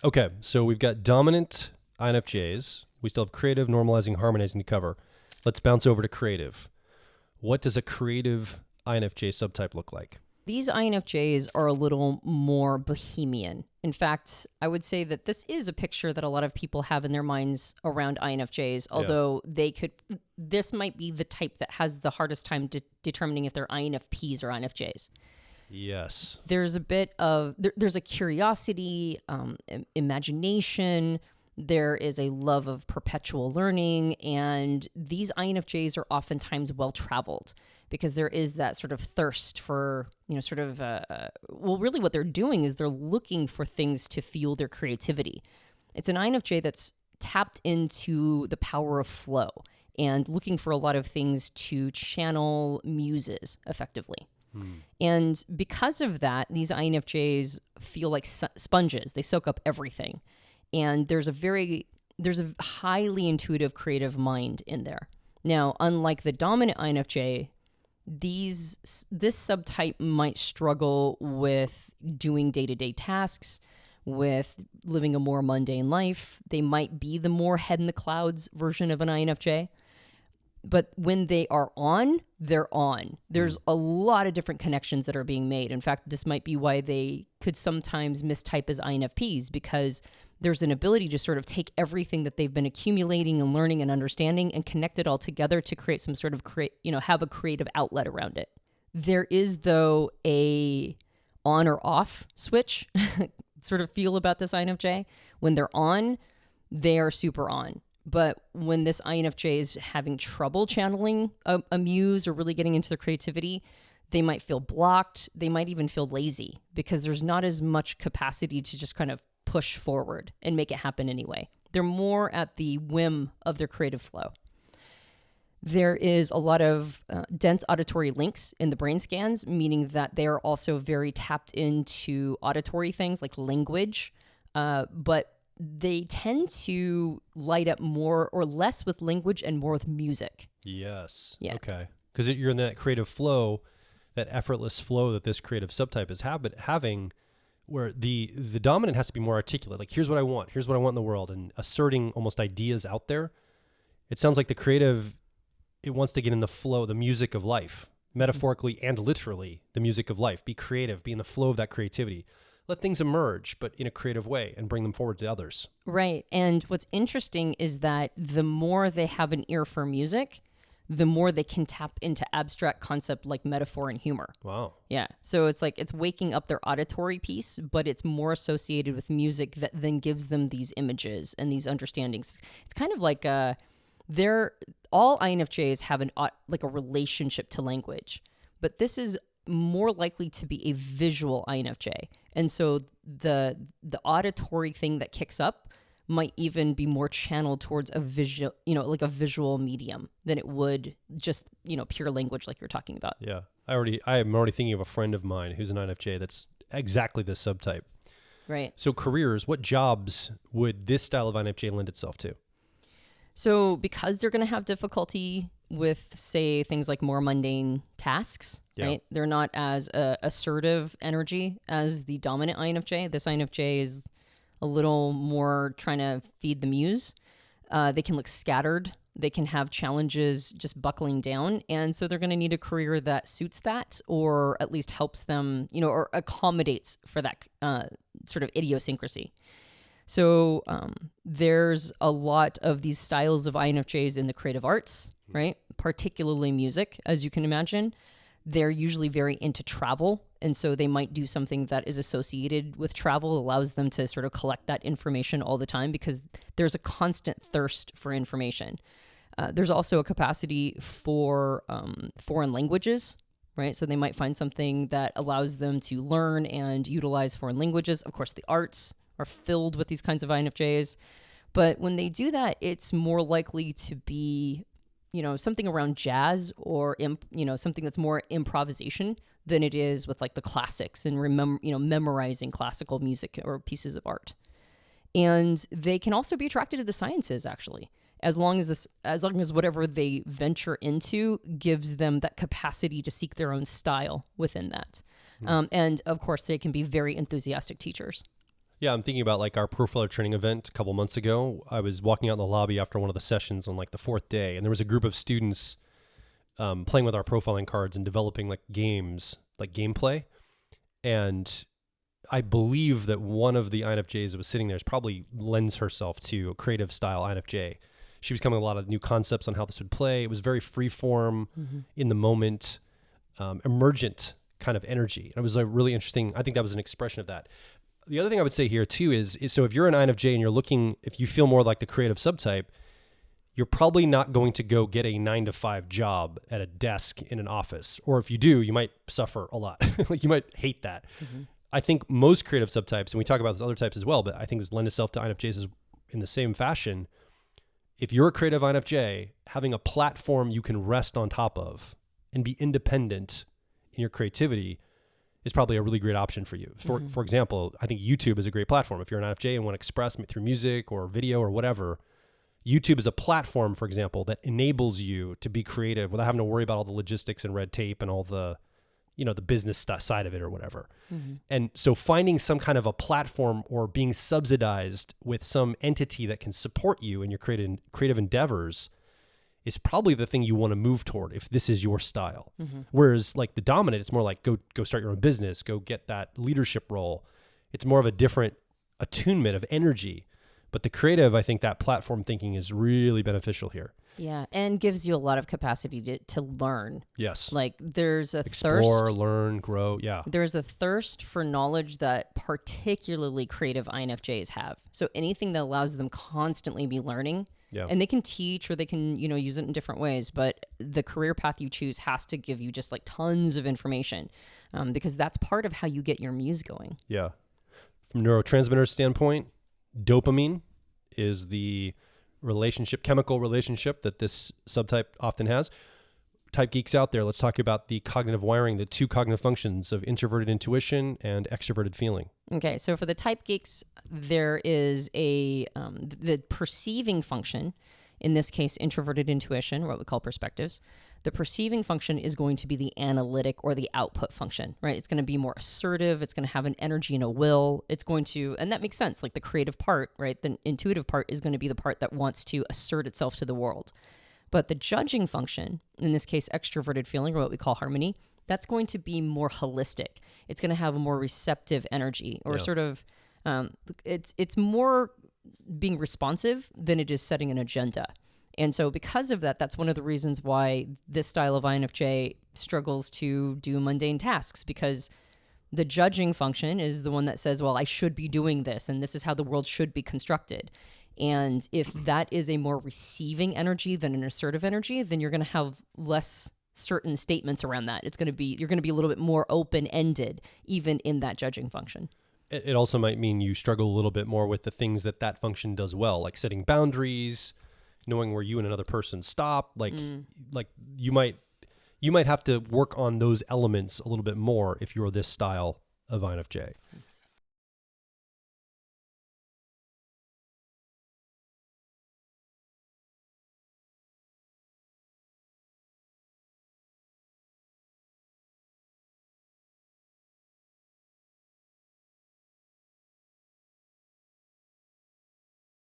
Okay, so we've got dominant INFJs. We still have creative, normalizing, harmonizing to cover. Let's bounce over to creative. What does a creative INFJ subtype look like? These INFJs are a little more bohemian. In fact, I would say that this is a picture that a lot of people have in their minds around INFJs, although this might be the type that has the hardest time determining if they're INFPs or INFJs. Yes. There's a bit of, there's a curiosity, imagination, there is a love of perpetual learning, and these INFJs are oftentimes well-traveled because there is that sort of thirst for, really what they're doing is they're looking for things to fuel their creativity. It's an INFJ that's tapped into the power of flow and looking for a lot of things to channel muses effectively. And because of that, these INFJs feel like sponges. They soak up everything. And there's a highly intuitive creative mind in there. Now, unlike the dominant INFJ, this subtype might struggle with doing day-to-day tasks, with living a more mundane life. They might be the more head in the clouds version of an INFJ. But when they are on, they're on. There's a lot of different connections that are being made. In fact, this might be why they could sometimes mistype as INFPs, because there's an ability to sort of take everything that they've been accumulating and learning and understanding and connect it all together to create some sort of have a creative outlet around it. There is, though, a on or off switch sort of feel about this INFJ. When they're on, they are super on. But when this INFJ is having trouble channeling a muse or really getting into their creativity, they might feel blocked. They might even feel lazy because there's not as much capacity to just kind of push forward and make it happen anyway. They're more at the whim of their creative flow. There is a lot of dense auditory links in the brain scans, meaning that they are also very tapped into auditory things like language, but they tend to light up more or less with language and more with music. Yes. Yeah. Okay. Because you're in that creative flow, that effortless flow that this creative subtype is having, where the dominant has to be more articulate. Like, here's what I want. Here's what I want in the world, and asserting almost ideas out there. It sounds like the creative, it wants to get in the flow, the music of life, metaphorically and literally, the music of life. Be creative. Be in the flow of that creativity. Let things emerge, but in a creative way, and bring them forward to others. Right. And what's interesting is that the more they have an ear for music, the more they can tap into abstract concept like metaphor and humor. Wow. Yeah. So it's like it's waking up their auditory piece, but it's more associated with music that then gives them these images and these understandings. It's kind of like all INFJs have a relationship to language, but this is more likely to be a visual INFJ. And so the auditory thing that kicks up might even be more channeled towards a visual, like a visual medium than it would just, pure language like you're talking about. Yeah. I am already thinking of a friend of mine who's an INFJ that's exactly this subtype. Right. So careers, what jobs would this style of INFJ lend itself to? So because they're going to have difficulty with, say, things like more mundane tasks, right? They're not as assertive energy as the dominant INFJ. This INFJ is a little more trying to feed the muse. They can look scattered. They can have challenges just buckling down. And so they're going to need a career that suits that, or at least helps them, or accommodates for that sort of idiosyncrasy. So there's a lot of these styles of INFJs in the creative arts, right? Particularly music, as you can imagine. They're usually very into travel. And so they might do something that is associated with travel, allows them to sort of collect that information all the time because there's a constant thirst for information. There's also a capacity for foreign languages, right? So they might find something that allows them to learn and utilize foreign languages. Of course, the arts are filled with these kinds of INFJs. But when they do that, it's more likely to be, something around jazz or, something that's more improvisation than it is with like the classics and memorizing classical music or pieces of art. And they can also be attracted to the sciences, actually, as long as whatever they venture into gives them that capacity to seek their own style within that. And of course, they can be very enthusiastic teachers. Yeah, I'm thinking about like our profiler training event a couple months ago. I was walking out in the lobby after one of the sessions on like the 4th day, and there was a group of students playing with our profiling cards and developing like games, like gameplay. And I believe that one of the INFJs that was sitting there probably lends herself to a creative style INFJ. She was coming with a lot of new concepts on how this would play. It was very free form, in the moment, emergent kind of energy. And it was like really interesting. I think that was an expression of that. The other thing I would say here too is so if you're an INFJ and you're looking, if you feel more like the creative subtype, you're probably not going to go get a 9-to-5 job at a desk in an office. Or if you do, you might suffer a lot. Like you might hate that. I think most creative subtypes, and we talk about this other types as well, but I think this lends itself to INFJs in the same fashion. If you're a creative INFJ, having a platform you can rest on top of and be independent in your creativity is probably a really great option for you. For example, I think YouTube is a great platform. If you're an INFJ and want to express through music or video or whatever, YouTube is a platform, for example, that enables you to be creative without having to worry about all the logistics and red tape and all the, the business side of it or whatever. And so finding some kind of a platform or being subsidized with some entity that can support you in your creative endeavors is probably the thing you want to move toward if this is your style. Whereas like the dominant, it's more like go start your own business, go get that leadership role. It's more of a different attunement of energy. But the creative, I think that platform thinking is really beneficial here. Yeah, and gives you a lot of capacity to learn. Yes. Like there's a Explore, thirst. learn, grow. Yeah. There's a thirst for knowledge that particularly creative INFJs have. So anything that allows them constantly be learning. Yeah. And they can teach or they can, use it in different ways. But the career path you choose has to give you just like tons of information because that's part of how you get your muse going. Yeah. From neurotransmitter standpoint, dopamine is the chemical relationship that this subtype often has. Type geeks out there, let's talk about the cognitive wiring, the 2 cognitive functions of introverted intuition and extroverted feeling. Okay, so for the type geeks, there is the perceiving function, in this case, introverted intuition, or what we call perspectives. The perceiving function is going to be the analytic or the output function, right? It's going to be more assertive. It's going to have an energy and a will. It's going to, and that makes sense, like the creative part, right? The intuitive part is going to be the part that wants to assert itself to the world. But the judging function, in this case, extroverted feeling, or what we call harmony, that's going to be more holistic. It's going to have a more receptive energy, or sort of, it's more being responsive than it is setting an agenda. And so because of that, that's one of the reasons why this style of INFJ struggles to do mundane tasks, because the judging function is the one that says, well, I should be doing this, and this is how the world should be constructed. And if that is a more receiving energy than an assertive energy, then you're going to have less certain statements around that. You're going to be a little bit more open-ended, even in that judging function. It also might mean you struggle a little bit more with the things that function does well, like setting boundaries, knowing where you and another person stop. Like you might have to work on those elements a little bit more if you're this style of INFJ.